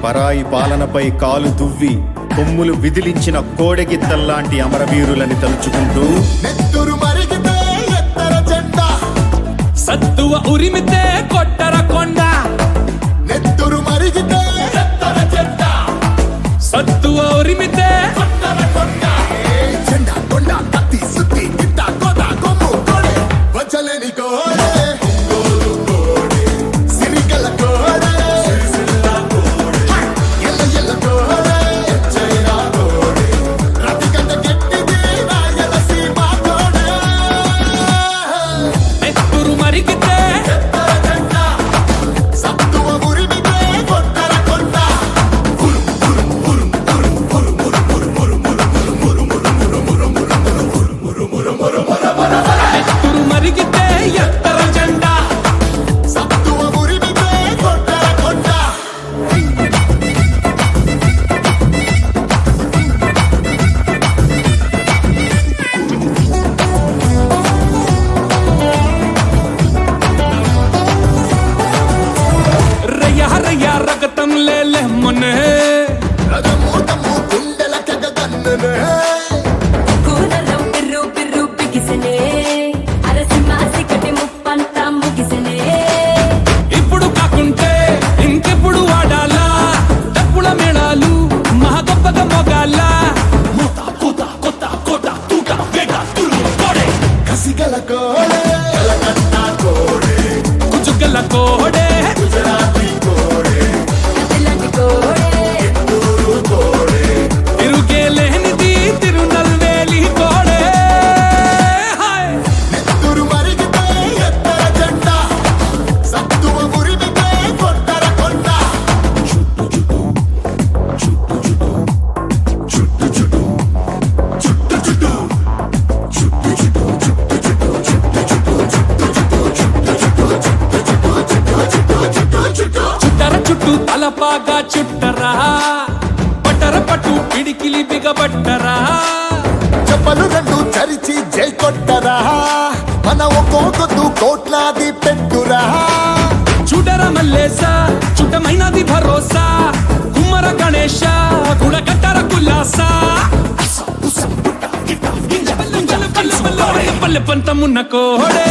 పరాయి పాలనపై కాలు దువ్వి కొమ్ములు విదిలించిన కోడెగిత్తల్లాంటి అమరవీరులని తలుచుకుంటూ నెత్తురు మరిగితే ఎత్తర జెండా, సత్తువ ఉరిమితే కొట్టర కొండ. నెత్తురు మరిగితే ఎత్తర జెండా, సత్తువ ఉరిమితే కొట్టర కొండ. జెండా కొండ కత్తి సుత్తి గిట్ట కోట కొమ్ము కోడే, వచ్చలేని కోడే ఒంగోలు కోడే, సిరిగల కోడే ఎల్ల ఎల్ల కోడే, చైనా కోడే, రతికంట గట్టిది రాయలసీమ కోడే. నెత్తురు మరిగితే ఎత్తర జెండా, సత్తువ ఉరిమితే కొట్టర కొండ. నెత్తురు మరిగితే ఎత్తర జెండా. సత్తువ ఉరిమితే కొట్టర కొండ. రయ్య రయ్య రగతం లేలే మొన్నే. రథము తమ్ము గుండెల కగగన్ననే, కూరలో పిర్రు పిర్రు పిగిసనే, అరసింహాసి కటి ముప్పంతా ముగిసనే. ఇప్పుడు కాకుంటే ఇంకెప్పుడు వాడాలా డప్పుల మేళాలు మహా గొప్పగా మొగాలా. మూత కూత కొత్త కోట తూట వేగ తురుము కోడే. కసిగల కోడే, కలకత్తా కోడే, కుజుగల కోడే. గుజరాతీ కోడే, కత్తిలాంటి కోడే, తూరు కోడే. తిరుగే లేనిది తిరునల్వేలి కోడే. హాయ్. నెత్తురు మరిగితే ఎత్తర జెండా, సత్తువ ఉరిమితే కొట్టర కొండ. చుట్టర చుట్టూ తలపాగా చుట్టరా, పట్టర పట్టు పిడికిలి బిగబట్టరా. చెప్పలు రెండు చరిచి జై కొట్టరా, మన ఒక్కొక్కదు కోట్లాది పెట్టురా. చూడర మల్లేసా చుట్టమైనది భరోసా, కుమ్మర గణేశ గుడగట్టర కుల్లాసా. పల్లె పంతమున్న కోడే.